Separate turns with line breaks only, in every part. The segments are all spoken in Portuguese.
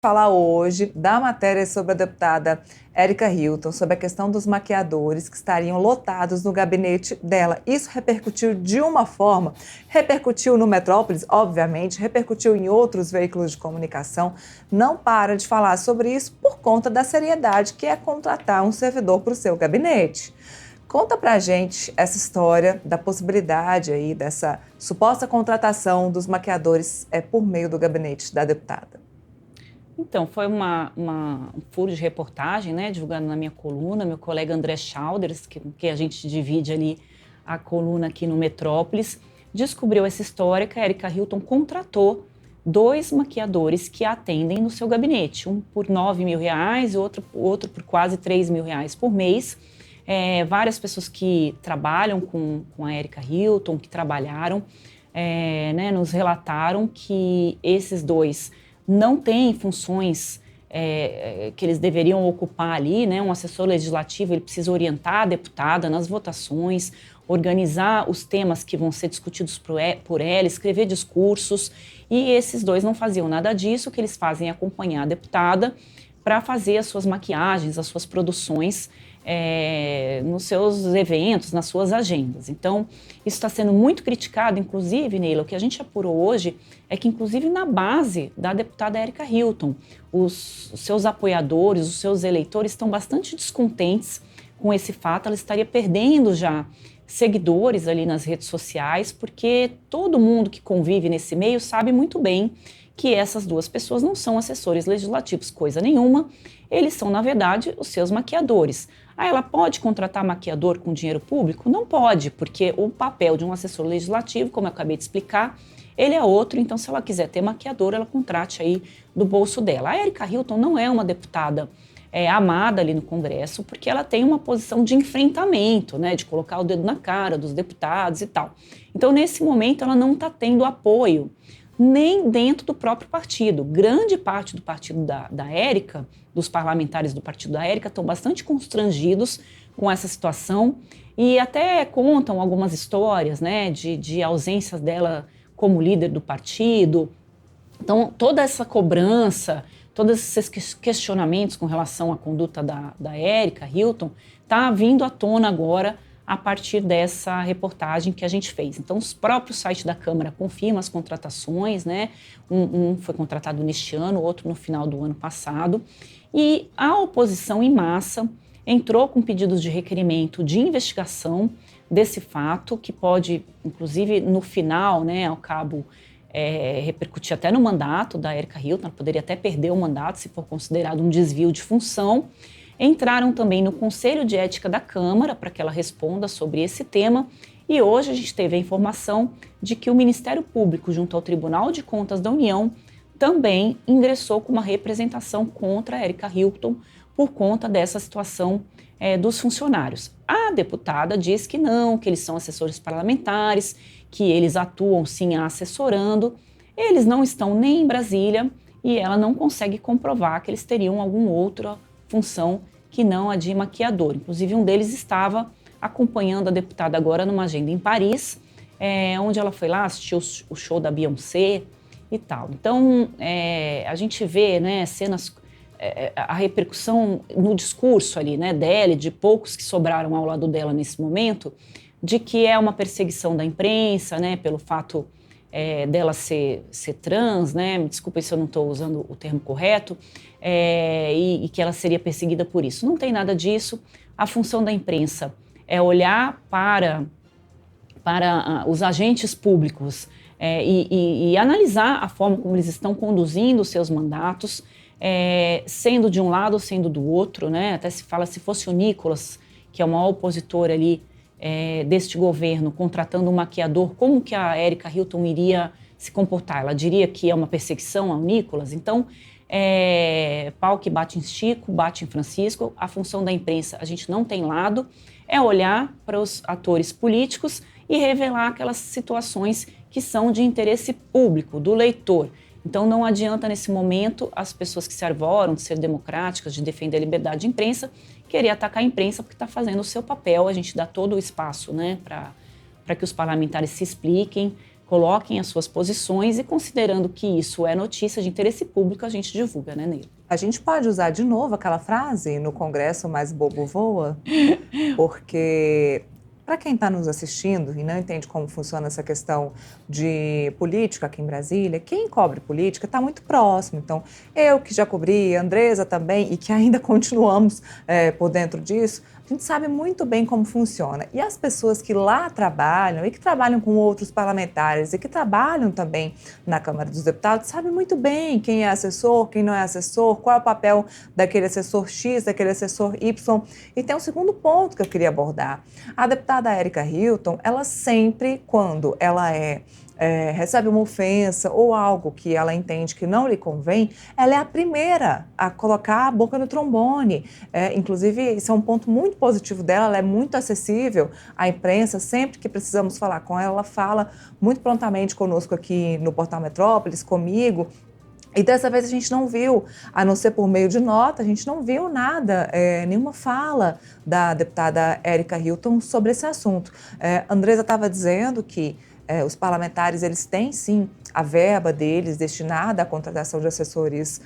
Falar hoje da matéria sobre a deputada Érica Hilton, sobre a questão dos maquiadores que estariam lotados no gabinete dela. Isso repercutiu de uma forma, repercutiu no Metrópolis, obviamente, repercutiu em outros veículos de comunicação. Não para de falar sobre isso por conta da seriedade que é contratar um servidor para o seu gabinete. Conta pra gente essa história da possibilidade aí dessa suposta contratação dos maquiadores por meio do gabinete da deputada.
Então, foi um furo de reportagem, né, divulgado na minha coluna, meu colega André Schauders, que a gente divide ali a coluna aqui no Metrópolis, descobriu essa história que a Érica Hilton contratou dois maquiadores que a atendem no seu gabinete, um por R$ 9.000 e outro por quase R$ 3.000 por mês. Várias pessoas que trabalham com a Érica Hilton, que trabalharam, né, nos relataram que esses dois não têm funções que eles deveriam ocupar ali, né? Um assessor legislativo, ele precisa orientar a deputada nas votações, organizar os temas que vão ser discutidos por ela, escrever discursos, e esses dois não faziam nada disso. O que eles fazem é acompanhar a deputada para fazer as suas maquiagens, as suas produções nos seus eventos, nas suas agendas. Então, isso está sendo muito criticado, inclusive, Neila, o que a gente apurou hoje é que, inclusive, na base da deputada Érica Hilton, os seus apoiadores, os seus eleitores estão bastante descontentes com esse fato. Ela estaria perdendo já seguidores ali nas redes sociais, porque todo mundo que convive nesse meio sabe muito bem que essas duas pessoas não são assessores legislativos, coisa nenhuma, eles são, na verdade, os seus maquiadores. Ela pode contratar maquiador com dinheiro público? Não pode, porque o papel de um assessor legislativo, como eu acabei de explicar, ele é outro. Então, se ela quiser ter maquiador, ela contrate aí do bolso dela. A Érica Hilton não é uma deputada amada ali no Congresso, porque ela tem uma posição de enfrentamento, né, de colocar o dedo na cara dos deputados e tal. Então, nesse momento, ela não está tendo apoio nem dentro do próprio partido. Grande parte do partido da Érica, dos parlamentares do partido da Érica, estão bastante constrangidos com essa situação e até contam algumas histórias, né, de ausências dela como líder do partido. Então, toda essa cobrança, todos esses questionamentos com relação à conduta da Érica Hilton está vindo à tona agora a partir dessa reportagem que a gente fez. Então, os próprios sites da Câmara confirmam as contratações, né? Um foi contratado neste ano, outro no final do ano passado. E a oposição em massa entrou com pedidos de requerimento de investigação desse fato, que pode, inclusive, no final, né, ao cabo, repercutir até no mandato da Érica Hilton. Ela poderia até perder o mandato se for considerado um desvio de função. Entraram também no Conselho de Ética da Câmara para que ela responda sobre esse tema. E hoje a gente teve a informação de que o Ministério Público, junto ao Tribunal de Contas da União, também ingressou com uma representação contra a Érica Hilton por conta dessa situação dos funcionários. A deputada diz que não, que eles são assessores parlamentares, que eles atuam sim assessorando. Eles não estão nem em Brasília e ela não consegue comprovar que eles teriam alguma outra função que não a de maquiador. Inclusive, um deles estava acompanhando a deputada agora numa agenda em Paris, onde ela foi lá assistir o show da Beyoncé e tal. Então, a gente vê, né, cenas, a repercussão no discurso ali, né, dela, de poucos que sobraram ao lado dela nesse momento, de que é uma perseguição da imprensa, né, pelo fato dela ser trans, né, me desculpa se eu não estou usando o termo correto, e que ela seria perseguida por isso. Não tem nada disso. A função da imprensa é olhar para os agentes públicos e analisar a forma como eles estão conduzindo os seus mandatos, sendo de um lado ou sendo do outro, né? Até se fala, se fosse o Nicolas, que é o maior opositor ali deste governo, contratando um maquiador, como que a Érica Hilton iria se comportar? Ela diria que é uma perseguição ao Nicolas? Então, pau que bate em Chico, bate em Francisco. A função da imprensa, a gente não tem lado, é olhar para os atores políticos e revelar aquelas situações que são de interesse público, do leitor. Então, não adianta, nesse momento, as pessoas que se arvoram de ser democráticas, de defender a liberdade de imprensa, querer atacar a imprensa porque está fazendo o seu papel. A gente dá todo o espaço, né, para que os parlamentares se expliquem coloquem as suas posições e considerando que isso é notícia de interesse público, a gente divulga, né, Neila?
A gente pode usar de novo aquela frase, no Congresso mais bobo voa? Porque, para quem está nos assistindo e não entende como funciona essa questão de política aqui em Brasília, quem cobre política está muito próximo. Então, eu que já cobri, a Andresa também, e que ainda continuamos por dentro disso, a gente sabe muito bem como funciona. E as pessoas que lá trabalham e que trabalham com outros parlamentares e que trabalham também na Câmara dos Deputados sabem muito bem quem é assessor, quem não é assessor, qual é o papel daquele assessor X, daquele assessor Y. E tem um segundo ponto que eu queria abordar. A deputada Érica Hilton, ela sempre, quando ela recebe uma ofensa ou algo que ela entende que não lhe convém, ela é a primeira a colocar a boca no trombone. Inclusive, isso é um ponto muito positivo dela, ela é muito acessível à imprensa, sempre que precisamos falar com ela, ela fala muito prontamente conosco aqui no Portal Metrópolis, comigo. E dessa vez a gente não viu, a não ser por meio de nota, a gente não viu nada, nenhuma fala da deputada Érica Hilton sobre esse assunto. Andresa estava dizendo que os parlamentares, eles têm sim a verba deles destinada à contratação de assessores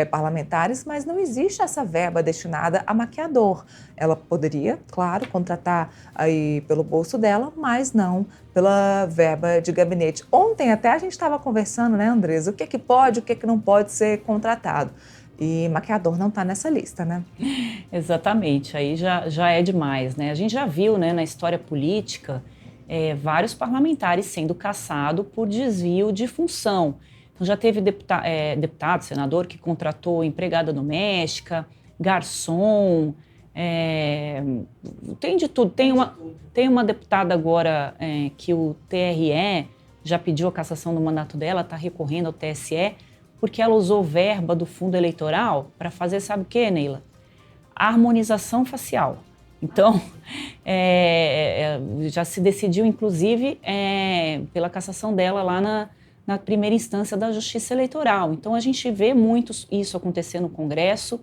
parlamentares, mas não existe essa verba destinada a maquiador. Ela poderia, claro, contratar aí pelo bolso dela, mas não pela verba de gabinete. Ontem até a gente estava conversando, né, Andresa, o que é que pode, o que é que não pode ser contratado. E maquiador não está nessa lista, né?
Exatamente, aí já é demais, né? A gente já viu, né, na história política, vários parlamentares sendo caçados por desvio de função. Então, já teve deputado, senador, que contratou empregada doméstica, garçom, tem de tudo. Tem uma deputada agora que o TRE já pediu a cassação do mandato dela, está recorrendo ao TSE, porque ela usou verba do fundo eleitoral para fazer, sabe o quê, Neila? A harmonização facial. Então, já se decidiu, inclusive, pela cassação dela lá na primeira instância da Justiça Eleitoral. Então, a gente vê muito isso acontecer no Congresso.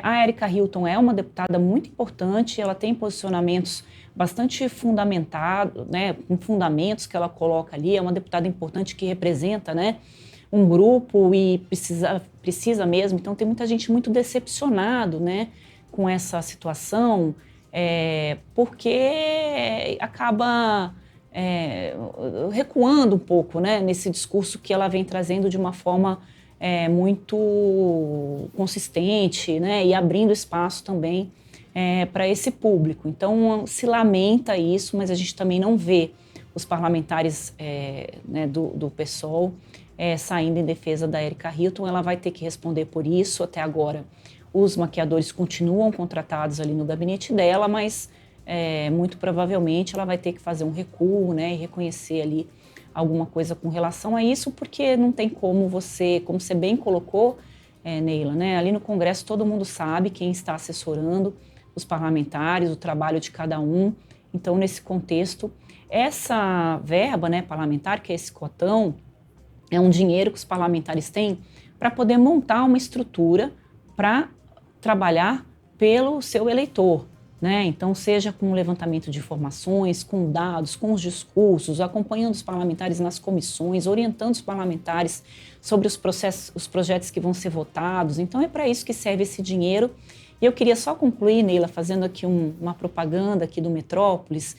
A Érica Hilton é uma deputada muito importante, ela tem posicionamentos bastante fundamentados, né, com fundamentos que ela coloca ali, é uma deputada importante que representa, né, um grupo e precisa mesmo. Então, tem muita gente muito decepcionado, né, com essa situação, porque acaba recuando um pouco, né, nesse discurso que ela vem trazendo de uma forma muito consistente, né, e abrindo espaço também para esse público. Então, se lamenta isso, mas a gente também não vê os parlamentares né, do PSOL saindo em defesa da Érica Hilton. Ela vai ter que responder por isso. Até agora, os maquiadores continuam contratados ali no gabinete dela, mas muito provavelmente ela vai ter que fazer um recuo, né, e reconhecer ali alguma coisa com relação a isso, porque não tem como você bem colocou, Neila, né, ali no Congresso todo mundo sabe quem está assessorando os parlamentares, o trabalho de cada um. Então, nesse contexto, essa verba, né, parlamentar, que é esse cotão, é um dinheiro que os parlamentares têm para poder montar uma estrutura para trabalhar pelo seu eleitor, né? Então, seja com o levantamento de informações, com dados, com os discursos, acompanhando os parlamentares nas comissões, orientando os parlamentares sobre os projetos que vão ser votados. Então, é para isso que serve esse dinheiro. E eu queria só concluir, Neila, fazendo aqui uma propaganda aqui do Metrópolis,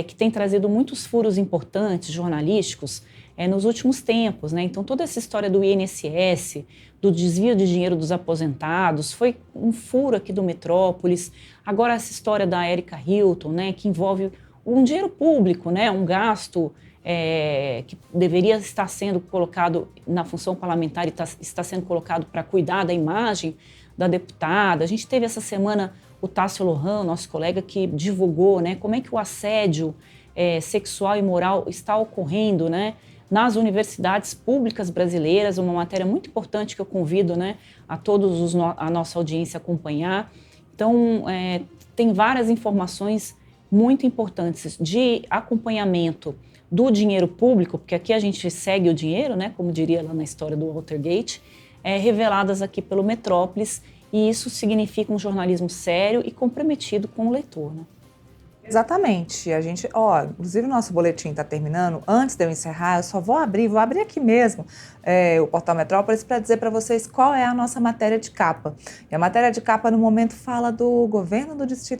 que tem trazido muitos furos importantes jornalísticos nos últimos tempos, né? Então, toda essa história do INSS, do desvio de dinheiro dos aposentados, foi um furo aqui do Metrópolis. Agora, essa história da Érica Hilton, né, que envolve um dinheiro público, né, um gasto que deveria estar sendo colocado na função parlamentar e está sendo colocado para cuidar da imagem da deputada. A gente teve essa semana o Tássio Lohan, nosso colega, que divulgou, né, como é que o assédio sexual e moral está ocorrendo, né, nas universidades públicas brasileiras, uma matéria muito importante que eu convido, né, a todos a nossa audiência acompanhar. Então, tem várias informações muito importantes de acompanhamento do dinheiro público, porque aqui a gente segue o dinheiro, né, como diria lá na história do Watergate, reveladas aqui pelo Metrópolis, e isso significa um jornalismo sério e comprometido com o leitor, né?
Exatamente. A gente, inclusive o nosso boletim está terminando. Antes de eu encerrar, eu só vou abrir aqui mesmo o Portal Metrópolis para dizer para vocês qual é a nossa matéria de capa. E a matéria de capa, no momento, fala do governo do Distrito